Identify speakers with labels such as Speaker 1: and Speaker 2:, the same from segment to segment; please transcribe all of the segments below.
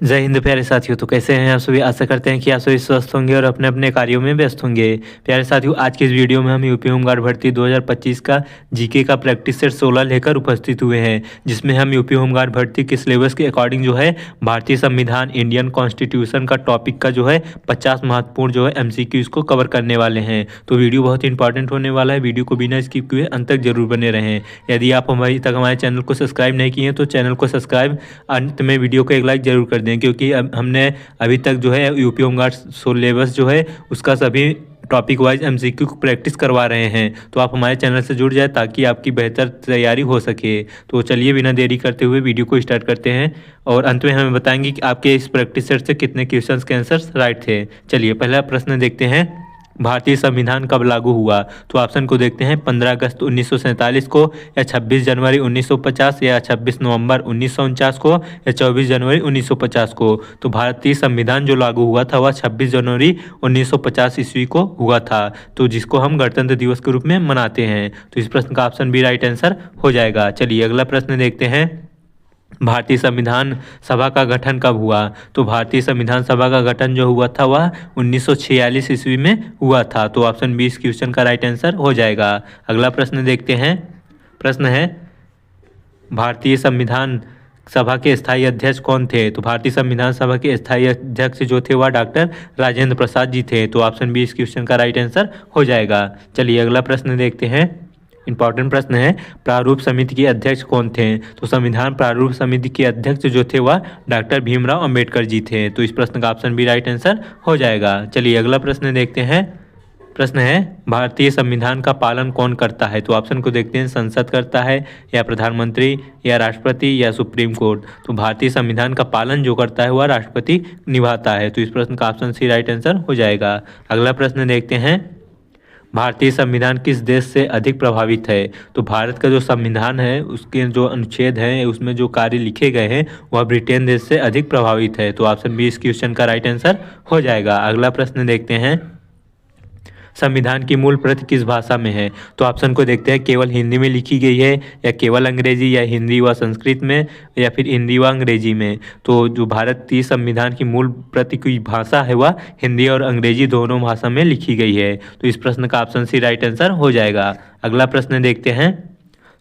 Speaker 1: जय हिंद प्यारे साथियों। तो कैसे हैं आप सभी। आशा करते हैं कि आप सभी स्वस्थ होंगे और अपने अपने कार्यों में व्यस्त होंगे। प्यारे साथियों, आज की इस वीडियो में हम यूपी होमगार्ड भर्ती 2025 का जीके का प्रैक्टिस सेट 16 लेकर उपस्थित हुए हैं, जिसमें हम यूपी होमगार्ड भर्ती के सिलेबस के अकॉर्डिंग जो है भारतीय संविधान, इंडियन कॉन्स्टिट्यूशन का टॉपिक का जो है 50 महत्वपूर्ण जो है MCQs को कवर करने वाले हैं। तो वीडियो बहुत इंपॉर्टेंट होने वाला है। वीडियो को बिना स्किप किए अंत तक जरूर बने रहें। यदि आप अभी तक हमारे चैनल को सब्सक्राइब नहीं किए हैं तो चैनल को सब्सक्राइब, अंत में वीडियो को एक लाइक जरूर कर दें, क्योंकि हमने अभी तक जो है यूपी होमगार्ड सिलेबस जो है उसका सभी टॉपिक वाइज MCQ को प्रैक्टिस करवा रहे हैं। तो आप हमारे चैनल से जुड़ जाए ताकि आपकी बेहतर तैयारी हो सके। तो चलिए बिना देरी करते हुए वीडियो को स्टार्ट करते हैं और अंत में हमें बताएंगे कि आपके इस प्रैक्टिस सेट से कितने क्वेश्चंस के आंसर्स राइट थे। चलिए पहला प्रश्न देखते हैं, भारतीय संविधान कब लागू हुआ। तो ऑप्शन को देखते हैं, 15 अगस्त 1947 को, या 26 जनवरी 1950, या 26 नवंबर 1949 को, या 24 जनवरी 1950 को। तो भारतीय संविधान जो लागू हुआ था वह 26 जनवरी 1950 ईस्वी को हुआ था, तो जिसको हम गणतंत्र दिवस के रूप में मनाते हैं। तो इस प्रश्न का ऑप्शन बी राइट आंसर हो जाएगा। चलिए अगला प्रश्न देखते हैं, भारतीय संविधान सभा का गठन कब हुआ। तो भारतीय संविधान सभा का गठन जो हुआ था वह 1946 ईस्वी में हुआ था। तो ऑप्शन बी इस क्वेश्चन का राइट आंसर हो जाएगा। अगला प्रश्न देखते हैं, प्रश्न है, भारतीय संविधान सभा के स्थायी अध्यक्ष कौन थे। तो भारतीय संविधान सभा के स्थायी अध्यक्ष जो थे वह डॉक्टर राजेंद्र प्रसाद जी थे। तो ऑप्शन बी इस क्वेश्चन का राइट आंसर हो जाएगा। चलिए अगला प्रश्न देखते हैं, इंपॉर्टेंट प्रश्न है, प्रारूप समिति के अध्यक्ष कौन थे। तो संविधान प्रारूप समिति के अध्यक्ष जो थे वह डॉक्टर भीमराव अंबेडकर जी थे। तो इस प्रश्न का ऑप्शन बी राइट आंसर हो जाएगा। चलिए अगला प्रश्न देखते हैं, प्रश्न है, भारतीय संविधान का पालन कौन करता है। तो ऑप्शन को देखते हैं, संसद करता है, या प्रधानमंत्री, या राष्ट्रपति, या सुप्रीम कोर्ट। तो भारतीय संविधान का पालन जो करता है वह राष्ट्रपति निभाता है। तो इस प्रश्न का ऑप्शन सी राइट आंसर हो जाएगा। अगला प्रश्न देखते हैं, भारतीय संविधान किस देश से अधिक प्रभावित है। तो भारत का जो संविधान है उसके जो अनुच्छेद हैं उसमें जो कार्य लिखे गए हैं वह ब्रिटेन देश से अधिक प्रभावित है। तो ऑप्शन बी इस क्वेश्चन का राइट आंसर हो जाएगा। अगला प्रश्न देखते हैं, संविधान की मूल प्रति किस भाषा में है। तो ऑप्शन को देखते हैं, केवल हिंदी में लिखी गई है, या केवल अंग्रेजी, या हिंदी व संस्कृत में, या फिर हिंदी व अंग्रेजी में। तो जो भारतीय संविधान की मूल प्रति की भाषा है वह हिंदी और अंग्रेजी दोनों भाषा में लिखी गई है। तो इस प्रश्न का ऑप्शन सी राइट आंसर हो जाएगा। अगला प्रश्न देखते हैं,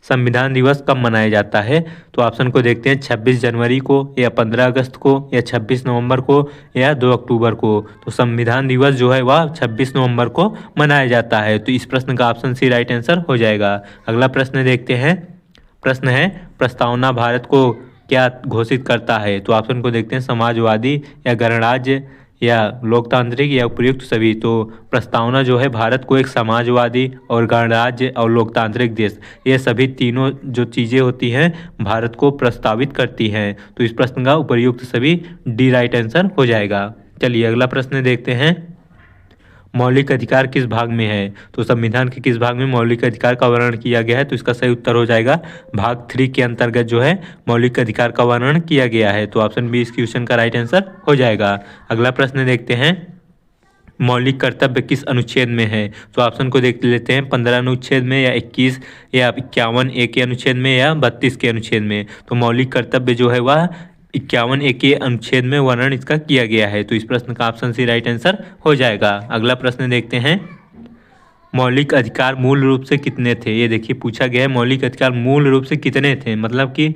Speaker 1: संविधान दिवस कब मनाया जाता है। तो ऑप्शन को देखते हैं, 26 जनवरी को, या 15 अगस्त को, या 26 नवंबर को, या 2 अक्टूबर को। तो संविधान दिवस जो है वह 26 नवंबर को मनाया जाता है। तो इस प्रश्न का ऑप्शन सी राइट आंसर हो जाएगा। अगला प्रश्न देखते हैं, प्रश्न है, प्रस्तावना भारत को क्या घोषित करता है। तो ऑप्शन को देखते हैं, समाजवादी, या गणराज्य, या लोकतांत्रिक, या उपयुक्त सभी। तो प्रस्तावना जो है भारत को एक समाजवादी और गणराज्य और लोकतांत्रिक देश, ये सभी तीनों जो चीज़ें होती हैं भारत को प्रस्तावित करती हैं। तो इस प्रश्न का उपयुक्त सभी डी राइट आंसर हो जाएगा। चलिए अगला प्रश्न देखते हैं, मौलिक अधिकार किस भाग में है। तो संविधान के किस भाग में मौलिक अधिकार का वर्णन किया गया है। तो इसका सही उत्तर हो जाएगा भाग 3 के अंतर्गत जो है मौलिक अधिकार का वर्णन किया गया है। तो ऑप्शन बी इस क्वेश्चन का राइट आंसर हो जाएगा। अगला प्रश्न देखते हैं, मौलिक कर्तव्य किस अनुच्छेद में है। तो ऑप्शन को देख लेते हैं, 15 अनुच्छेद में, या 21, या 51A के अनुच्छेद में, या 32 के अनुच्छेद में। तो मौलिक कर्तव्य जो है वह 51A के अनुच्छेद में वर्णन इसका किया गया है। तो इस प्रश्न का ऑप्शन सी राइट आंसर हो जाएगा। अगला प्रश्न देखते हैं, मौलिक अधिकार मूल रूप से कितने थे। ये देखिए पूछा गया है, मौलिक अधिकार मूल रूप से कितने थे, मतलब कि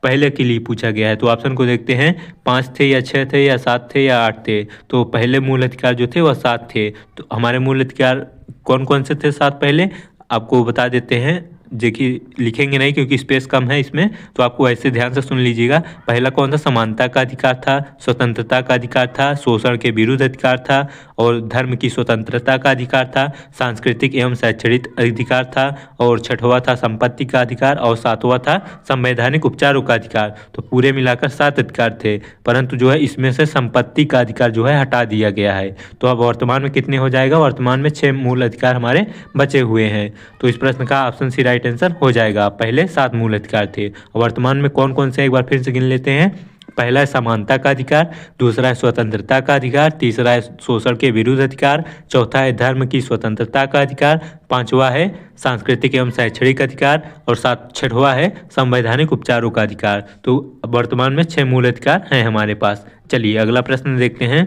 Speaker 1: पहले के लिए पूछा गया है। तो ऑप्शन को देखते हैं, 5 थे, या 6 थे, या 7 थे, या 8 थे। तो पहले मूल अधिकार जो थे वह 7 थे। तो हमारे मूल अधिकार कौन कौन से थे 7 पहले, आपको बता देते हैं। देखिए लिखेंगे नहीं क्योंकि स्पेस कम है इसमें, तो आपको ऐसे ध्यान से सुन लीजिएगा। पहला कौन सा, समानता का अधिकार था, स्वतंत्रता का अधिकार था, शोषण के विरुद्ध अधिकार था, और धर्म की स्वतंत्रता का अधिकार था, सांस्कृतिक एवं शैक्षणिक अधिकार था, और छठवां था संपत्ति का अधिकार, और सातवां था संवैधानिक उपचारों का अधिकार। तो पूरे मिलाकर 7 अधिकार थे, परंतु जो है इसमें से संपत्ति का अधिकार जो है हटा दिया गया है। तो अब वर्तमान में कितने हो जाएगा, वर्तमान में 6 मूल अधिकार हमारे बचे हुए हैं। तो इस प्रश्न का ऑप्शन सी राइट आंसर हो जाएगा। पहले 7 मूल अधिकार थे, वर्तमान में कौन कौन से एक बार फिर से गिन लेते हैं। पहला है समानता का अधिकार, दूसरा है स्वतंत्रता का अधिकार, तीसरा है शोषण के विरुद्ध अधिकार, चौथा है धर्म की स्वतंत्रता का अधिकार, पांचवा है सांस्कृतिक एवं शैक्षणिक अधिकार, और छठवां है संवैधानिक उपचारों का अधिकार। तो वर्तमान में 6 मूल अधिकार हैं हमारे पास। चलिए अगला प्रश्न देखते हैं।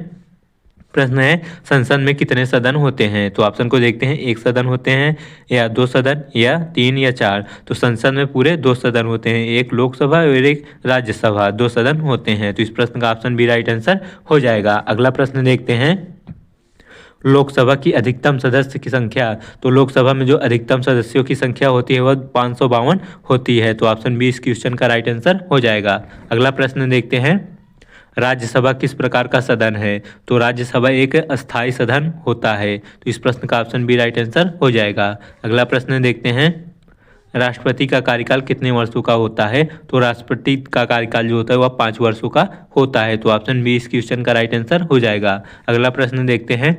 Speaker 1: प्रश्न है संसद में कितने सदन होते हैं? तो ऑप्शन को देखते हैं, एक सदन होते हैं या दो सदन या तीन या चार। तो संसद में पूरे दो सदन होते हैं, एक लोकसभा और एक राज्यसभा, दो सदन होते हैं। तो इस प्रश्न का ऑप्शन बी राइट आंसर हो जाएगा। अगला प्रश्न देखते हैं लोकसभा की अधिकतम सदस्य की संख्या। तो लोकसभा में जो अधिकतम सदस्यों की संख्या होती है वह 552 होती है। तो ऑप्शन बी इस क्वेश्चन का राइट आंसर हो जाएगा। अगला प्रश्न देखते हैं राज्यसभा किस प्रकार का सदन है? तो राज्यसभा एक अस्थायी सदन होता है। तो इस प्रश्न का ऑप्शन बी राइट आंसर हो जाएगा। अगला प्रश्न देखते हैं राष्ट्रपति का कार्यकाल कितने वर्षों का होता है? तो राष्ट्रपति का कार्यकाल जो होता है वह 5 वर्षों का होता है। तो ऑप्शन बी इस क्वेश्चन का राइट आंसर हो जाएगा। अगला प्रश्न देखते हैं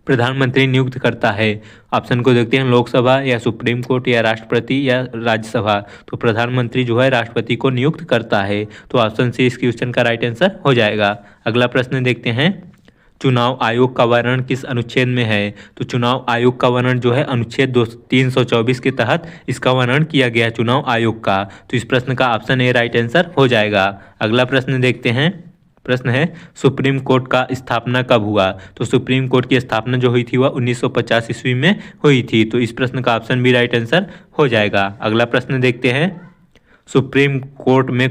Speaker 1: प्रधानमंत्री नियुक्त करता है। ऑप्शन को देखते हैं लोकसभा या सुप्रीम कोर्ट या राष्ट्रपति या राज्यसभा। तो प्रधानमंत्री जो है राष्ट्रपति को नियुक्त करता है। तो ऑप्शन सी इस क्वेश्चन का राइट आंसर हो जाएगा। अगला प्रश्न देखते हैं चुनाव आयोग का वर्णन किस अनुच्छेद में है? तो चुनाव आयोग का वर्णन जो है अनुच्छेद 324 के तहत इसका वर्णन किया गया है चुनाव आयोग का। तो इस प्रश्न का ऑप्शन ए राइट आंसर हो जाएगा। अगला प्रश्न देखते हैं। प्रश्न है सुप्रीम कोर्ट का स्थापना कब हुआ? तो सुप्रीम कोर्ट की स्थापना जो हुई थी वह 1950 ईस्वी में हुई थी। तो इस प्रश्न का ऑप्शन बी राइट आंसर हो जाएगा। अगला प्रश्न देखते हैं सुप्रीम कोर्ट में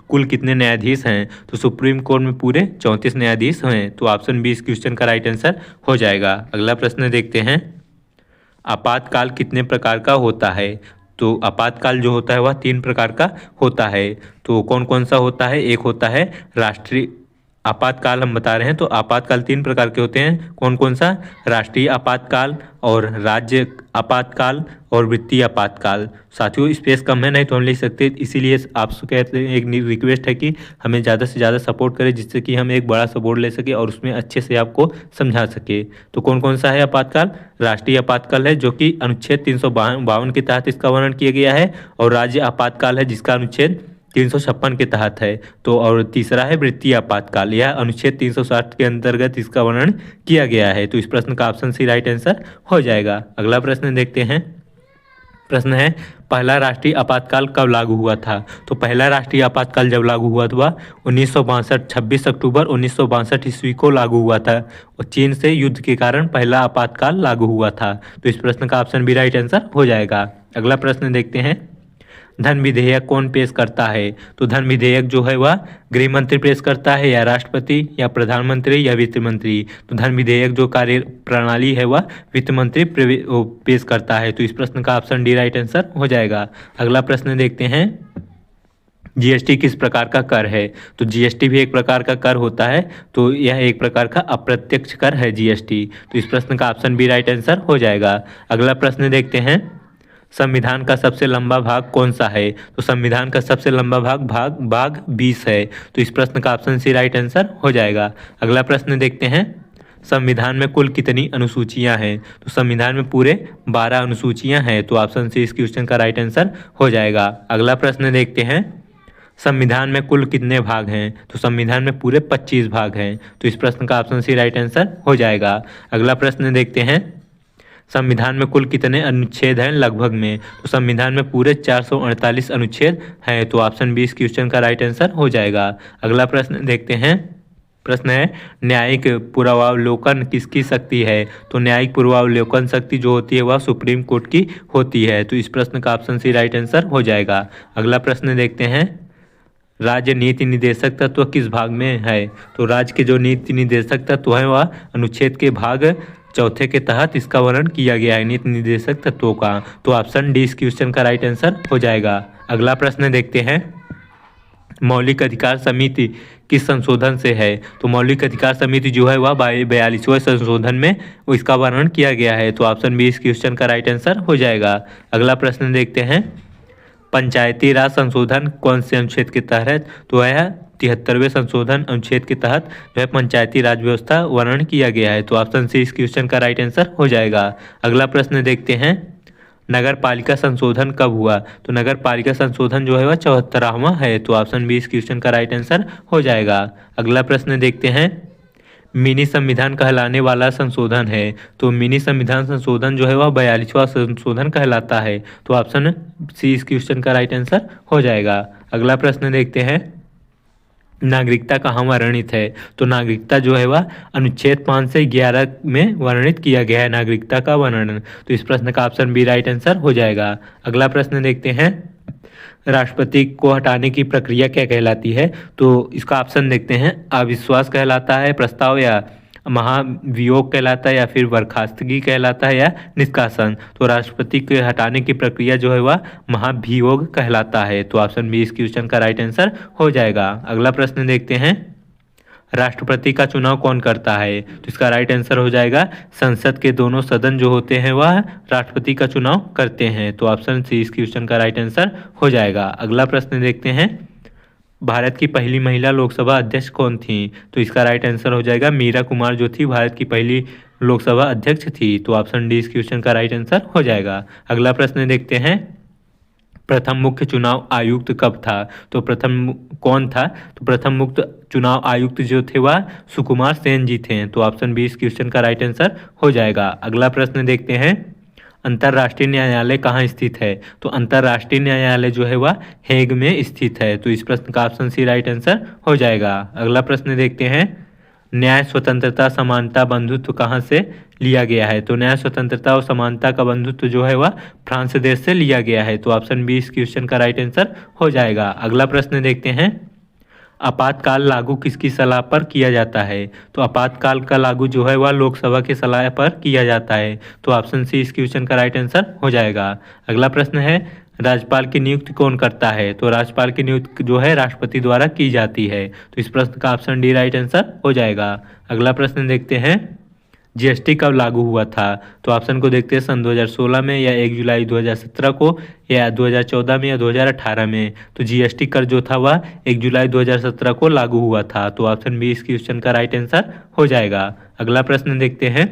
Speaker 1: कुल कितने न्यायाधीश हैं? तो सुप्रीम कोर्ट में पूरे 34 न्यायाधीश हैं। तो ऑप्शन बी इस क्वेश्चन का राइट आंसर हो जाएगा। अगला प्रश्न देखते हैं आपातकाल कितने प्रकार का होता है? तो आपातकाल जो होता है वह 3 प्रकार का होता है। तो कौन कौन सा होता है? एक होता है राष्ट्रीय आपातकाल, हम बता रहे हैं। तो आपातकाल 3 प्रकार के होते हैं। कौन कौन सा? राष्ट्रीय आपातकाल और राज्य आपातकाल और वित्तीय आपातकाल। साथियों स्पेस कम है, नहीं तो हम लिख सकते, इसीलिए आपसे कहते हैं एक रिक्वेस्ट है कि हमें ज़्यादा से ज़्यादा सपोर्ट करें जिससे कि हम एक बड़ा सा बोर्ड ले सके और उसमें अच्छे से आपको समझा सके। तो कौन कौन सा है आपातकाल? राष्ट्रीय आपातकाल है जो कि अनुच्छेद 352 के तहत इसका वर्णन किया गया है, और राज्य आपातकाल है जिसका अनुच्छेद 356 के तहत है। तो और तीसरा है वृत्तीय आपातकाल, यह अनुच्छेद 360 के अंतर्गत इसका वर्णन किया गया है। तो इस प्रश्न का ऑप्शन सी राइट आंसर हो जाएगा। अगला प्रश्न देखते हैं। प्रश्न है पहला राष्ट्रीय आपातकाल कब लागू हुआ था? तो पहला राष्ट्रीय आपातकाल जब लागू हुआ था 1962 26 अक्टूबर 1962 ईस्वी को लागू हुआ था, और चीन से युद्ध के कारण पहला आपातकाल लागू हुआ था। तो इस प्रश्न का ऑप्शन बी राइट आंसर हो जाएगा। अगला प्रश्न देखते हैं धन विधेयक कौन पेश करता है? तो धन विधेयक जो है वह गृह मंत्री पेश करता है, या राष्ट्रपति, या प्रधानमंत्री, या वित्त मंत्री। तो धन विधेयक जो कार्य प्रणाली है वह वित्त मंत्री पेश करता है। तो इस प्रश्न का ऑप्शन डी राइट आंसर हो जाएगा। अगला प्रश्न देखते हैं जीएसटी किस प्रकार का कर है? तो जीएसटी भी एक प्रकार का कर होता है। तो यह एक प्रकार का अप्रत्यक्ष कर है जीएसटी। तो इस प्रश्न का ऑप्शन बी राइट आंसर हो जाएगा। अगला प्रश्न देखते हैं संविधान का सबसे लंबा भाग कौन सा है? तो संविधान का सबसे लंबा भाग 20 है। तो इस प्रश्न का ऑप्शन सी राइट आंसर हो जाएगा। अगला प्रश्न देखते हैं संविधान में कुल कितनी अनुसूचियां हैं? तो संविधान में पूरे 12 अनुसूचियां हैं। तो ऑप्शन सी इस क्वेश्चन का राइट आंसर हो जाएगा। अगला प्रश्न देखते हैं संविधान में कुल कितने भाग हैं? तो संविधान में पूरे 25 भाग हैं। तो इस प्रश्न का ऑप्शन सी राइट आंसर हो जाएगा। अगला प्रश्न देखते हैं संविधान में कुल कितने अनुच्छेद हैं लगभग में? तो संविधान में पूरे 448 अनुच्छेद हैं। तो ऑप्शन बी इस क्वेश्चन का राइट आंसर हो जाएगा। अगला प्रश्न देखते हैं। प्रश्न है न्यायिक पूर्वावलोकन किसकी शक्ति है? तो न्यायिक पूर्वावलोकन शक्ति जो होती है वह सुप्रीम कोर्ट की होती है। तो इस प्रश्न का ऑप्शन सी राइट आंसर हो जाएगा। अगला प्रश्न देखते हैं राज्य नीति निदेशक तत्व किस भाग में है? तो राज्य के जो नीति निदेशक तत्व है वह अनुच्छेद के भाग 4 के तहत इसका वर्णन किया गया है नीति निर्देशक तत्वों का। तो ऑप्शन डी इस क्वेश्चन का राइट आंसर हो जाएगा। अगला प्रश्न देखते हैं मौलिक अधिकार समिति किस संशोधन से है? तो मौलिक अधिकार समिति जो है वह 42वें संशोधन में इसका वर्णन किया गया है। तो ऑप्शन बी इस क्वेश्चन का राइट आंसर हो जाएगा। अगला प्रश्न देखते हैं पंचायती राज संशोधन कौन से अनुच्छेद के तहत? तो यह 73वें संशोधन अनुच्छेद के तहत जो है पंचायती राज व्यवस्था वर्णन किया गया है। तो ऑप्शन सी इस क्वेश्चन का राइट आंसर हो जाएगा। अगला प्रश्न देखते हैं नगर पालिका संशोधन कब हुआ? तो नगर पालिका संशोधन जो है वह 74वां है। तो ऑप्शन बी इस क्वेश्चन का राइट आंसर हो जाएगा। अगला प्रश्न देखते हैं मिनी संविधान कहलाने वाला संशोधन है। तो मिनी संविधान संशोधन जो है वह 42वां संशोधन कहलाता है। तो ऑप्शन सी इस क्वेश्चन का राइट आंसर हो जाएगा। अगला प्रश्न देखते हैं नागरिकता कहाँ वर्णित है? तो नागरिकता जो है वह अनुच्छेद 5 से 11 में वर्णित किया गया है नागरिकता का वर्णन। तो इस प्रश्न का ऑप्शन बी राइट आंसर हो जाएगा। अगला प्रश्न देखते हैं, राष्ट्रपति को हटाने की प्रक्रिया क्या कहलाती है? तो इसका ऑप्शन देखते हैं, अविश्वास कहलाता है, प्रस्ताव या महाभियोग कहलाता है, या फिर बर्खास्तगी कहलाता है, या निष्कासन। तो राष्ट्रपति के हटाने की प्रक्रिया जो है वह महाभियोग कहलाता है। तो ऑप्शन बी इस क्वेश्चन का राइट आंसर हो जाएगा। अगला प्रश्न देखते हैं, राष्ट्रपति का चुनाव कौन करता है? तो इसका राइट आंसर हो जाएगा, संसद के दोनों सदन जो होते हैं वह राष्ट्रपति का चुनाव करते हैं। तो ऑप्शन सी इस क्वेश्चन का राइट आंसर हो जाएगा। अगला प्रश्न देखते हैं, भारत की पहली महिला लोकसभा अध्यक्ष कौन थी? तो इसका राइट आंसर हो जाएगा, मीरा कुमार जो थी भारत की पहली लोकसभा अध्यक्ष थी। तो ऑप्शन डी इस क्वेश्चन का राइट आंसर हो जाएगा। अगला प्रश्न देखते हैं, प्रथम मुख्य चुनाव आयुक्त कब था? तो प्रथम कौन था? तो प्रथम मुख्य चुनाव आयुक्त जो थे वह सुकुमार सेन जी थे। तो ऑप्शन बी इस क्वेश्चन का राइट आंसर हो जाएगा। अगला प्रश्न देखते हैं, अंतर्राष्ट्रीय न्यायालय कहाँ स्थित है? तो अंतर्राष्ट्रीय न्यायालय जो है वह हेग में स्थित है। तो इस प्रश्न का ऑप्शन सी राइट आंसर हो जाएगा। अगला प्रश्न देखते हैं, न्याय स्वतंत्रता समानता बंधुत्व कहाँ से लिया गया है? तो न्याय स्वतंत्रता और समानता का बंधुत्व जो है वह फ्रांस देश से लिया गया है। तो ऑप्शन बी इस क्वेश्चन का राइट आंसर हो जाएगा। अगला प्रश्न देखते हैं, आपातकाल लागू किसकी सलाह पर किया जाता है? तो आपातकाल का लागू जो है वह लोकसभा की सलाह पर किया जाता है। तो ऑप्शन सी इस क्वेश्चन का राइट आंसर हो जाएगा। अगला प्रश्न है, राज्यपाल की नियुक्ति कौन करता है? तो राज्यपाल की नियुक्ति जो है राष्ट्रपति द्वारा की जाती है। तो इस प्रश्न का ऑप्शन डी राइट आंसर हो जाएगा। अगला प्रश्न देखते हैं, जीएसटी कब लागू हुआ था? तो ऑप्शन को देखते हैं, सन 2016 में, या 1 जुलाई 2017 को, या 2014 में, या 2018 में। तो जीएसटी कर जो था वह 1 जुलाई 2017 को लागू हुआ था। तो ऑप्शन बी इस क्वेश्चन का राइट आंसर हो जाएगा। अगला प्रश्न देखते हैं,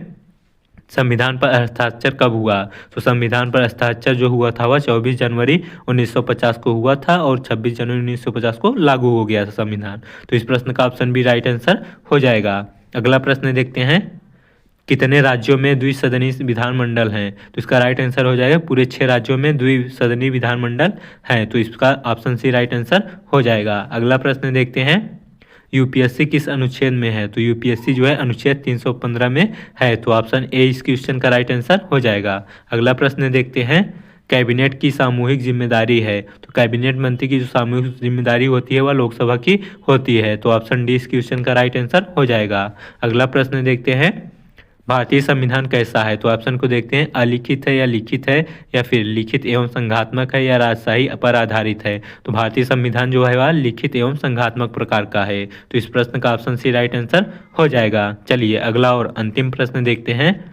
Speaker 1: संविधान पर हस्ताक्षर कब हुआ? तो संविधान पर हस्ताक्षर जो हुआ था वह 24 जनवरी 1950 को हुआ था, और 26 जनवरी 1950 को लागू हो गया था संविधान। तो इस प्रश्न का ऑप्शन बी राइट आंसर हो जाएगा। अगला प्रश्न देखते हैं, कितने राज्यों में द्विसदनीय विधानमंडल हैं? तो इसका राइट आंसर हो जाएगा, पूरे 6 राज्यों में द्विसदनीय विधानमंडल हैं। तो इसका ऑप्शन सी राइट आंसर हो जाएगा। अगला प्रश्न देखते हैं, यूपीएससी किस अनुच्छेद में है? तो यूपीएससी जो है अनुच्छेद 315 में है। तो ऑप्शन ए इस क्वेश्चन का राइट आंसर हो जाएगा। अगला प्रश्न देखते हैं, कैबिनेट की सामूहिक जिम्मेदारी है? तो कैबिनेट मंत्री की जो सामूहिक जिम्मेदारी होती है वह लोकसभा की होती है। तो ऑप्शन डी इस क्वेश्चन का राइट आंसर हो जाएगा। अगला प्रश्न देखते हैं, भारतीय संविधान कैसा है? तो ऑप्शन को देखते हैं, अलिखित है या लिखित है, या फिर लिखित एवं संघात्मक है, या राजशाही पर आधारित है। तो भारतीय संविधान जो है वह लिखित एवं संघात्मक प्रकार का है। तो इस प्रश्न का ऑप्शन सी राइट आंसर हो जाएगा। चलिए अगला और अंतिम प्रश्न देखते हैं,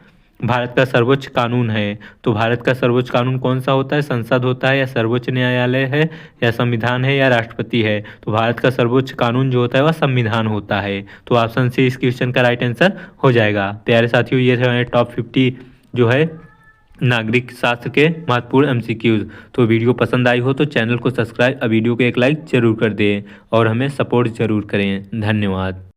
Speaker 1: भारत का सर्वोच्च कानून है? तो भारत का सर्वोच्च कानून कौन सा होता है? संसद होता है, या सर्वोच्च न्यायालय है, या संविधान है, या राष्ट्रपति है? तो भारत का सर्वोच्च कानून जो होता है वह संविधान होता है। तो ऑप्शन सी इस क्वेश्चन का राइट आंसर हो जाएगा। प्यारे साथियों, ये थे टॉप 50 जो है नागरिक शास्त्र के महत्वपूर्ण एमसीक्यूज। तो वीडियो पसंद आई हो तो चैनल को सब्सक्राइब और वीडियो को एक लाइक जरूर कर दें, और हमें सपोर्ट जरूर करें। धन्यवाद।